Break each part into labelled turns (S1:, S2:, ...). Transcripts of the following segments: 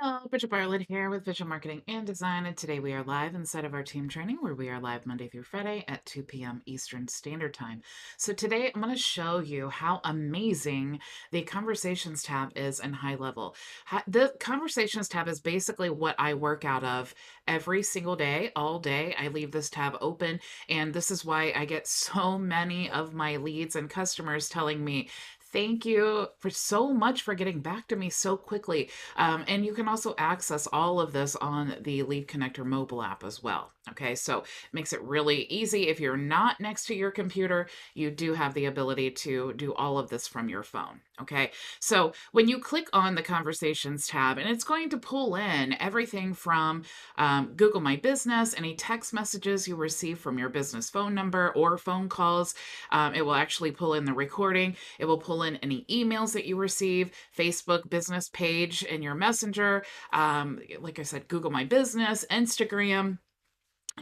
S1: Hello, Bridget Bartlett here with Visual Marketing and Design, and today we are live inside of our team training where we are live Monday through Friday at 2 p.m. Eastern Standard Time. So today I'm going to show you how amazing the Conversations tab is in HighLevel. The Conversations tab is basically what I work out of every single day, all day. I leave this tab open, and this is why I get so many of my leads and customers telling me, thank you for so much for getting back to me so quickly. And you can also access all of this on the Lead Connector mobile app as well. Okay, so it makes it really easy. If you're not next to your computer, you do have the ability to do all of this from your phone. Okay, so when you click on the Conversations tab, and it's going to pull in everything from Google My Business, any text messages you receive from your business phone number or phone calls. It will actually pull in the recording. It will pull in any emails that you receive, Facebook business page in your Messenger, like I said, Google My Business, Instagram.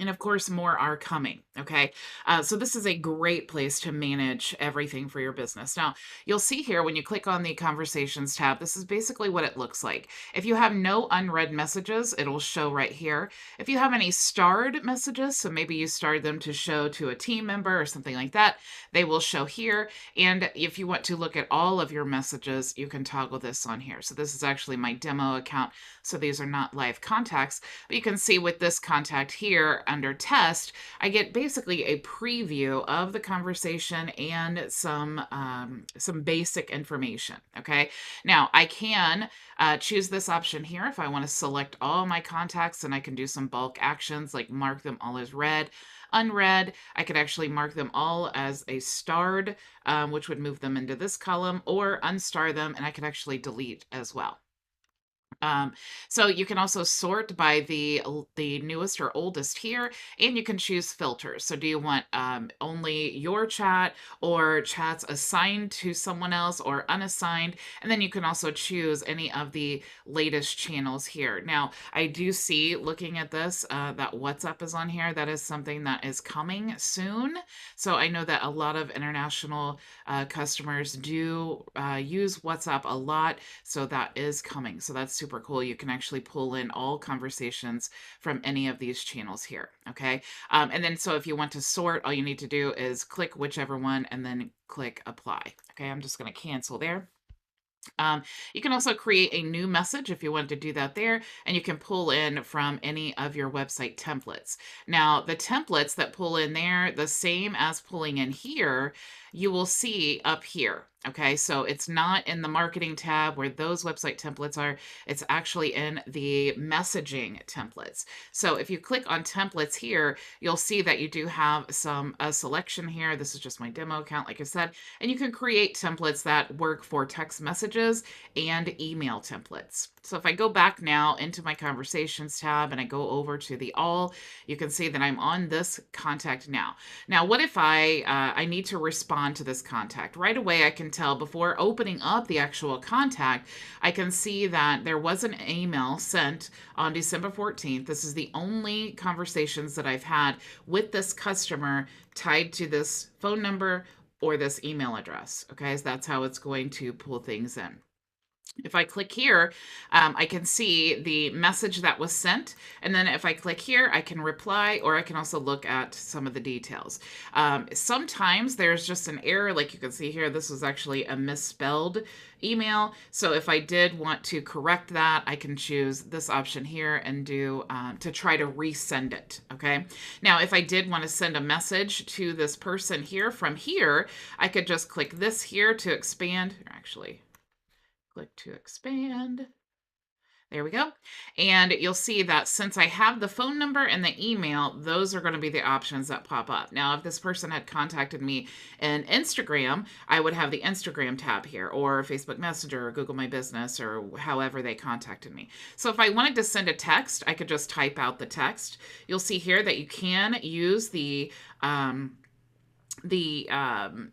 S1: And of course, more are coming. Okay. So this is a great place to manage everything for your business. Now, you'll see here when you click on the Conversations tab, this is basically what it looks like. If you have no unread messages, it'll show right here. If you have any starred messages, so maybe you starred them to show to a team member or something like that, they will show here. And if you want to look at all of your messages, you can toggle this on here. So this is actually my demo account. So these are not live contacts, but you can see with this contact here, under test, I get basically a preview of the conversation and some basic information. Okay. Now I can choose this option here if I want to select all my contacts, and I can do some bulk actions like mark them all as read. Unread, I could actually mark them all as a starred, which would move them into this column, or unstar them, and I could actually delete as well. So you can also sort by the newest or oldest here, and you can choose filters. So do you want only your chat, or chats assigned to someone else, or unassigned? And then you can also choose any of the latest channels here. Now, I do see, looking at this, that WhatsApp is on here. That is something that is coming soon. So I know that a lot of international customers do use WhatsApp a lot. So that is coming. So that's super cool. You can actually pull in all conversations from any of these channels here. Okay. And then so if you want to sort, all you need to do is click whichever one and then click apply. Okay. I'm just going to cancel there. You can also create a new message if you want to do that there, and you can pull in from any of your website templates. Now, the templates that pull in there, the same as pulling in here, you will see up here. Okay, so it's not in the marketing tab where those website templates are. It's actually in the messaging templates. So if you click on templates here, you'll see that you do have a selection here. This is just my demo account, like I said, and you can create templates that work for text messages and email templates. So if I go back now into my Conversations tab and I go over to the all, you can see that I'm on this contact now. Now, what if I need to respond to this contact? Right away, I can tell before opening up the actual contact, I can see that there was an email sent on December 14th. This is the only conversations that I've had with this customer tied to this phone number or this email address. Okay, so that's how it's going to pull things in. If I click here, I can see the message that was sent. And then if I click here, I can reply, or I can also look at some of the details. Sometimes there's just an error, like you can see here, this was actually a misspelled email. So if I did want to correct that, I can choose this option here and do to try to resend it. Okay. Now, if I did want to send a message to this person here from here, I could just click this here to expand. Actually, click to expand. There we go. And you'll see that since I have the phone number and the email, those are going to be the options that pop up. Now, if this person had contacted me in Instagram, I would have the Instagram tab here, or Facebook Messenger, or Google My Business, or however they contacted me. So if I wanted to send a text, I could just type out the text. You'll see here that you can use the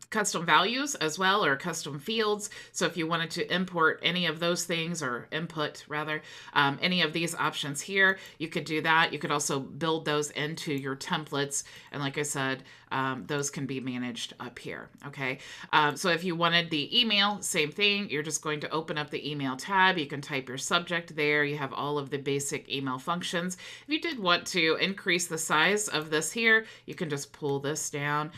S1: custom values as well, or custom fields. So if you wanted to import any of those things, or input rather, any of these options here, you could do that. You could also build those into your templates. And like I said, those can be managed up here. Okay. So if you wanted the email, same thing. You're just going to open up the email tab. You can type your subject there. You have all of the basic email functions. If you did want to increase the size of this here, you can just pull this down.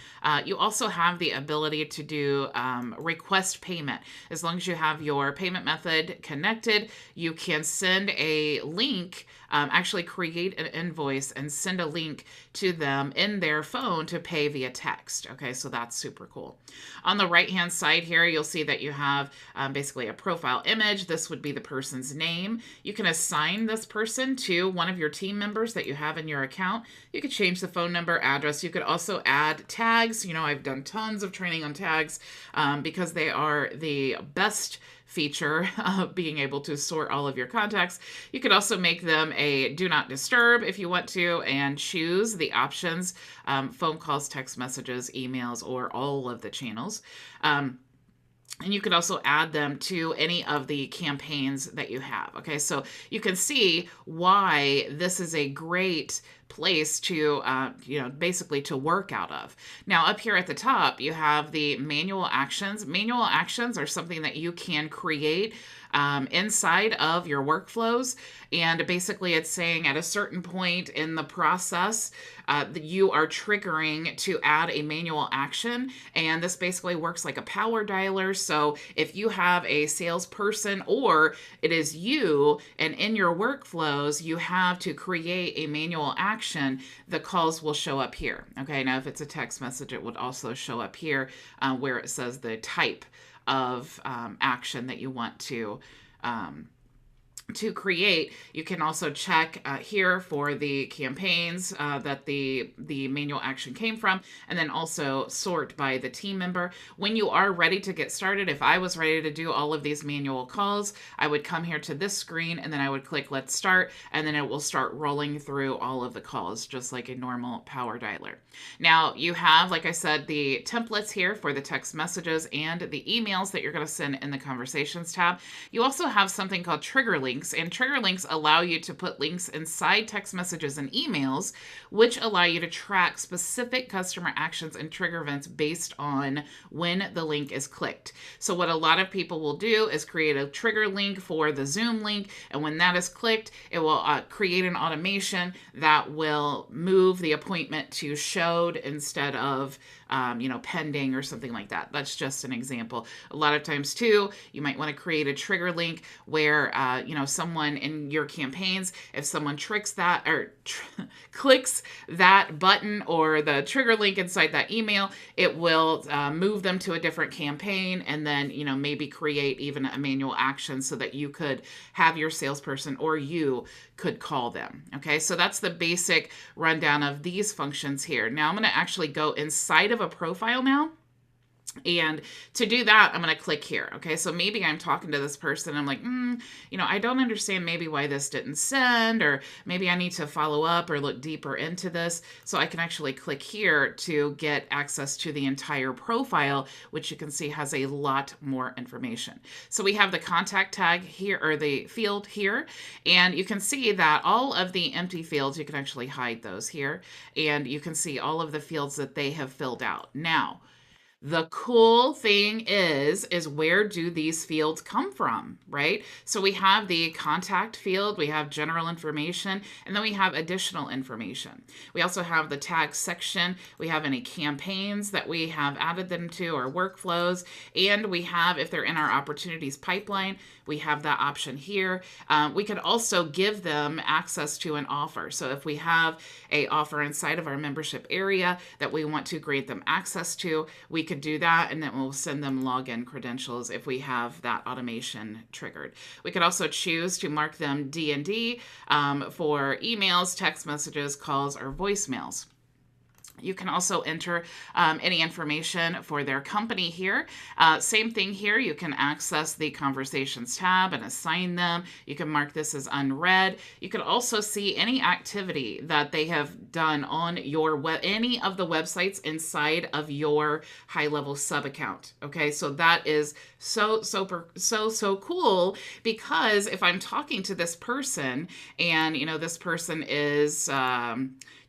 S1: You also have the ability to do request payment. As long as you have your payment method connected, you can send a link, actually create an invoice and send a link to them in their phone to pay via text. Okay, so that's super cool. On the right-hand side here, you'll see that you have basically a profile image. This would be the person's name. You can assign this person to one of your team members that you have in your account. You could change the phone number, address. You could also add tags. You know, I've done tons of training on tags because they are the best feature of being able to sort all of your contacts. You could also make them a do not disturb if you want to, and choose the options, phone calls, text messages, emails, or all of the channels. And you could also add them to any of the campaigns that you have. Okay, so you can see why this is a great place to, basically to work out of. Now, up here at the top, you have the manual actions. Manual actions are something that you can create inside of your workflows. And basically it's saying at a certain point in the process, you are triggering to add a manual action. And this basically works like a power dialer. So if you have a salesperson, or it is you, and in your workflows, you have to create a manual action, the calls will show up here. Okay, now if it's a text message, it would also show up here where it says the type of action that you want to create. You can also check here for the campaigns that the manual action came from, and then also sort by the team member. When you are ready to get started, if I was ready to do all of these manual calls, I would come here to this screen, and then I would click Let's Start, and then it will start rolling through all of the calls, just like a normal power dialer. Now, you have, like I said, the templates here for the text messages and the emails that you're going to send in the Conversations tab. You also have something called trigger links. And trigger links allow you to put links inside text messages and emails, which allow you to track specific customer actions and trigger events based on when the link is clicked. So what a lot of people will do is create a trigger link for the Zoom link, and when that is clicked, it will create an automation that will move the appointment to showed instead of pending or something like that. That's just an example. A lot of times too, you might want to create a trigger link where, someone in your campaigns, if someone tricks that or clicks that button or the trigger link inside that email, it will move them to a different campaign, and then, maybe create even a manual action so that you could have your salesperson, or you could call them. Okay, so that's the basic rundown of these functions here. Now I'm going to actually go inside of a profile now. And to do that, I'm going to click here. Okay, so maybe I'm talking to this person. I'm like, I don't understand maybe why this didn't send, or maybe I need to follow up or look deeper into this. So I can actually click here to get access to the entire profile, which you can see has a lot more information. So we have the contact tag here, or the field here, and you can see that all of the empty fields, you can actually hide those here, and you can see all of the fields that they have filled out. Now, the cool thing is where do these fields come from, right? So we have the contact field, we have general information, and then we have additional information. We also have the tag section. We have any campaigns that we have added them to, or workflows, and we have, if they're in our opportunities pipeline, we have that option here. We could also give them access to an offer. So if we have a offer inside of our membership area that we want to grant them access to, we could do that, and then we'll send them login credentials if we have that automation triggered. We could also choose to mark them D&D for emails, text messages, calls, or voicemails. You can also enter any information for their company here. Same thing here. You can access the conversations tab and assign them. You can mark this as unread. You can also see any activity that they have done on your any of the websites inside of your HighLevel sub account. Okay, so that is so cool, because if I'm talking to this person and this person is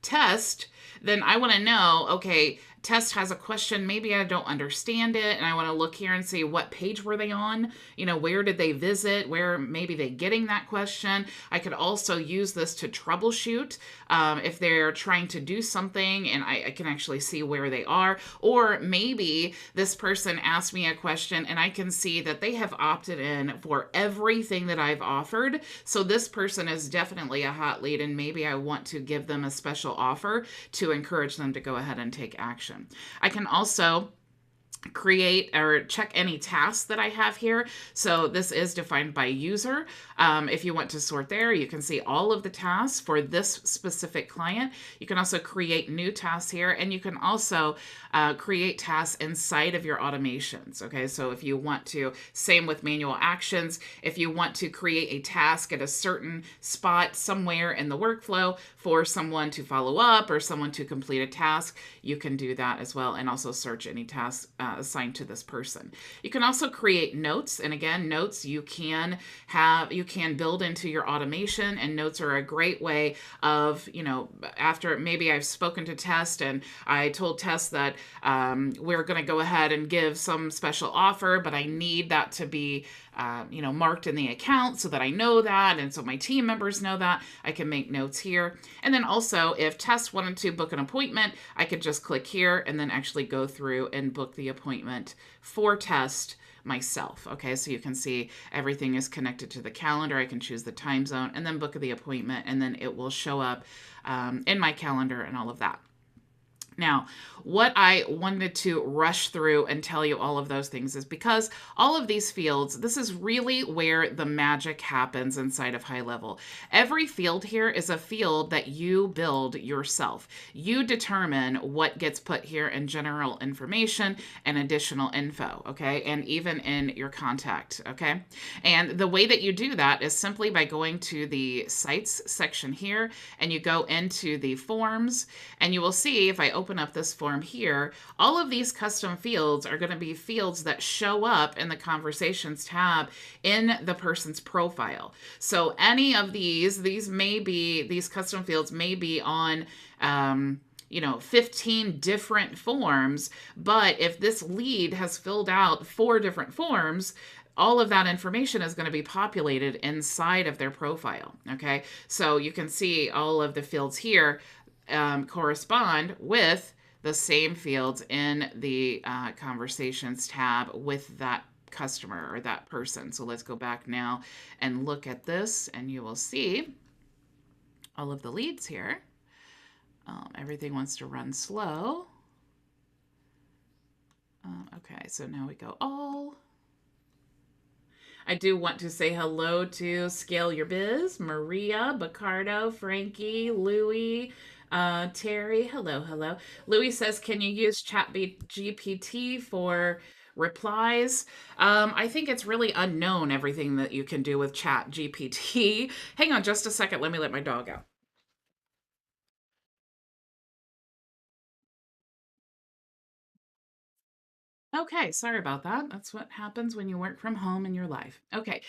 S1: test, then I want to know, okay, test has a question, maybe I don't understand it, and I want to look here and see what page were they on, where did they visit, where maybe they getting that question. I could also use this to troubleshoot if they're trying to do something, and I can actually see where they are. Or maybe this person asked me a question and I can see that they have opted in for everything that I've offered, so this person is definitely a hot lead, and maybe I want to give them a special offer to encourage them to go ahead and take action. I can also create or check any tasks that I have here. So this is defined by user. If you want to sort there, you can see all of the tasks for this specific client. You can also create new tasks here, and you can also create tasks inside of your automations. Okay, so if you want to, same with manual actions, if you want to create a task at a certain spot somewhere in the workflow for someone to follow up or someone to complete a task, you can do that as well, and also search any tasks assigned to this person. You can also create notes, and again, notes you can build into your automation, and notes are a great way of, after maybe I've spoken to Test and I told Test that we're going to go ahead and give some special offer, but I need that to be marked in the account so that I know that, and so my team members know that. I can make notes here. And then also, if Test wanted to book an appointment, I could just click here and then actually go through and book the appointment for Test myself. Okay, so you can see everything is connected to the calendar. I can choose the time zone and then book the appointment, and then it will show up in my calendar and all of that. Now, what I wanted to rush through and tell you all of those things is because all of these fields, this is really where the magic happens inside of HighLevel. Every field here is a field that you build yourself. You determine what gets put here in general information and additional info, okay? And even in your contact, okay? And the way that you do that is simply by going to the sites section here, and you go into the forms, and you will see, if I open up this form here, all of these custom fields are going to be fields that show up in the conversations tab in the person's profile. So any of these custom fields may be on 15 different forms, but if this lead has filled out 4 different forms, all of that information is going to be populated inside of their profile. Okay, so you can see all of the fields here correspond with the same fields in the conversations tab with that customer or that person. So let's go back now and look at this, and you will see all of the leads here. Everything wants to run slow. Okay, so now we go all. I do want to say hello to Scale Your Biz, Maria, Bacardo, Frankie, Louie, Terry. Hello. Louie says, can you use ChatGPT for replies? I think it's really unknown, everything that you can do with ChatGPT. Hang on just a second. Let me let my dog out. Okay, sorry about that. That's what happens when you work from home in your life. Okay,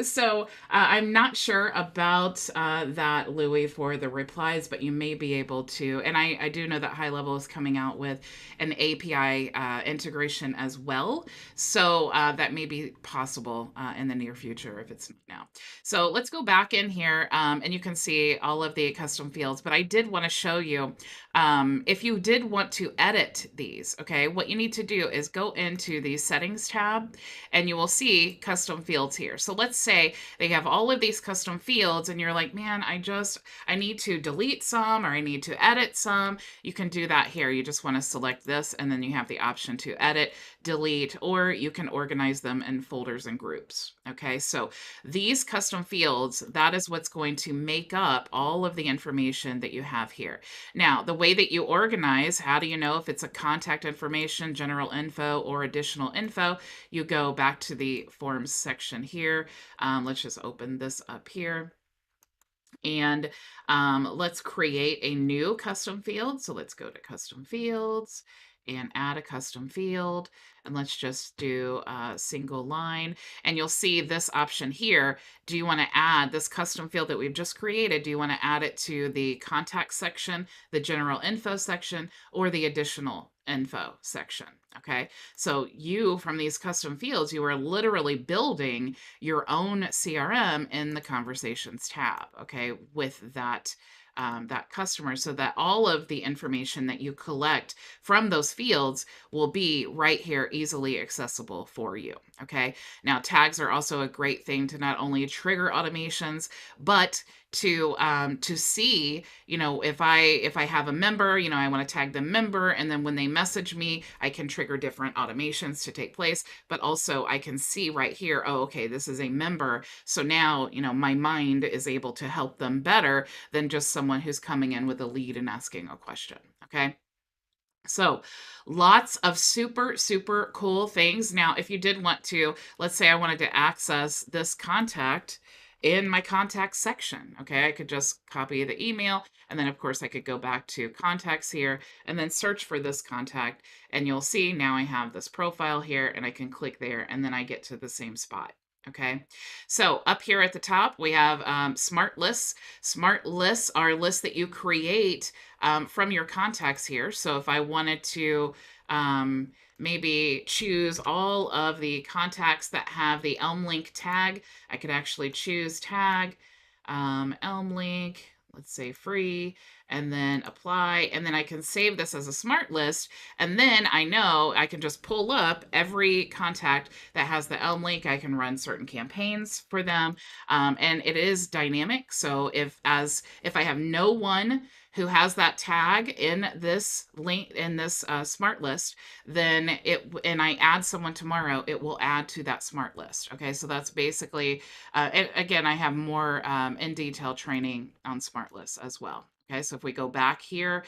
S1: so I'm not sure about that, Louis, for the replies, but you may be able to. And I do know that HighLevel is coming out with an API integration as well. So that may be possible in the near future if it's not now. So let's go back in here and you can see all of the custom fields. But I did want to show you if you did want to edit these, okay, what you need to do is is go into the settings tab and you will see custom fields here. So let's say they have all of these custom fields and you're like, man, I need to delete some or I need to edit some. You can do that here. You just want to select this and then you have the option to edit, delete, or you can organize them in folders and groups. Okay, so these custom fields, that is what's going to make up all of the information that you have here. Now, the way that you organize, how do you know if it's a contact information, general info, or additional info? You go back to the forms section here. Let's just open this up here. And let's create a new custom field. So let's go to custom fields and add a custom field. And let's just do a single line. And you'll see this option here. Do you want to add this custom field that we've just created? Do you want to add it to the contact section, the general info section, or the additional info section? Okay, so you, from these custom fields, you are literally building your own CRM in the conversations tab, okay, with that that customer, so that all of the information that you collect from those fields will be right here, easily accessible for you. Okay, now tags are also a great thing to not only trigger automations, but to see, you know, if I have a member, you know, I want to tag them member, and then when they message me, I can trigger different automations to take place. But also I can see right here, oh, okay, this is a member, so now, you know, my mind is able to help them better than just someone who's coming in with a lead and asking a question. Okay, so lots of super, super cool things. Now, if you did want to, let's say I wanted to access this contact in my contact section, okay, I could just copy the email, and then of course I could go back to contacts here and then search for this contact, and you'll see now I have this profile here, and I can click there, and then I get to the same spot. Okay, so up here at the top, we have smart lists. Smart lists are lists that you create from your contacts here. So if I wanted to maybe choose all of the contacts that have the Elm Link tag, I could actually choose tag, Elm Link, let's say free, and then apply, and then I can save this as a smart list, and then I know I can just pull up every contact that has the Elm Link. I can run certain campaigns for them, and it is dynamic. So if I have no one who has that tag in this link, in this smart list, then and I add someone tomorrow, it will add to that smart list. Okay, so that's basically, and again, I have more in detail training on smart lists as well. Okay, so if we go back here,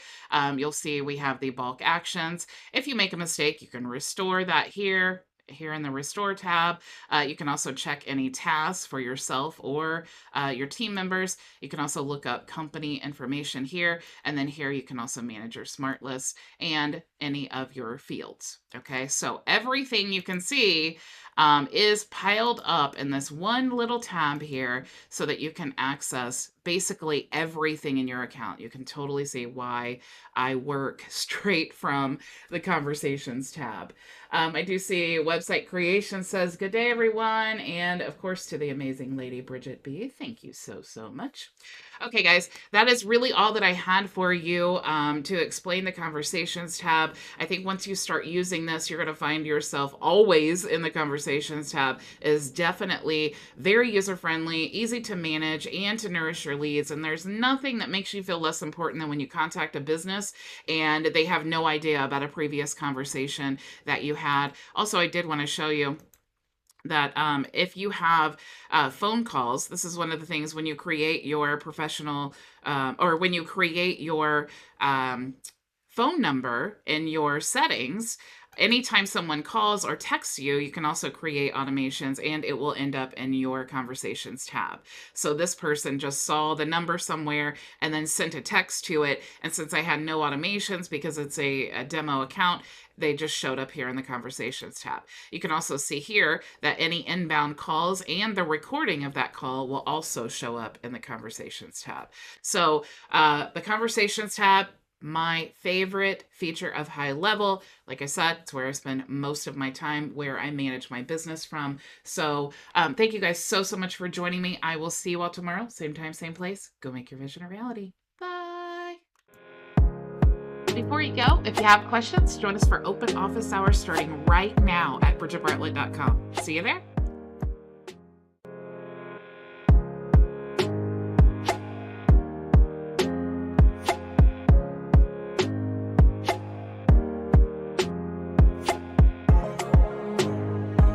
S1: you'll see we have the bulk actions. If you make a mistake, you can restore that here in the restore tab. You can also check any tasks for yourself or your team members. You can also look up company information here, and then here you can also manage your smart lists and any of your fields. Okay, so everything you can see is piled up in this one little tab here so that you can access basically everything in your account. You can totally see why I work straight from the conversations tab. I do see website creation says, good day, everyone. And of course, to the amazing lady, Bridget B. Thank you so, so much. Okay, guys, that is really all that I had for you to explain the conversations tab. I think once you start using this, you're going to find yourself always in the conversations tab. It is definitely very user-friendly, easy to manage, and to nourish your leads. And there's nothing that makes you feel less important than when you contact a business and they have no idea about a previous conversation that you had. Also, I did want to show you that if you have phone calls, this is one of the things when you create your professional or when you create your phone number in your settings, anytime someone calls or texts you, you can also create automations and it will end up in your conversations tab. So this person just saw the number somewhere and then sent a text to it. And since I had no automations because it's a demo account, they just showed up here in the conversations tab. You can also see here that any inbound calls and the recording of that call will also show up in the conversations tab. So the conversations tab, my favorite feature of HighLevel. Like I said, it's where I spend most of my time, where I manage my business from. So thank you guys so, so much for joining me. I will see you all tomorrow. Same time, same place. Go make your vision a reality. Bye. before you go, if you have questions, join us for open office hours starting right now at bridgetbartlett.com. See you there.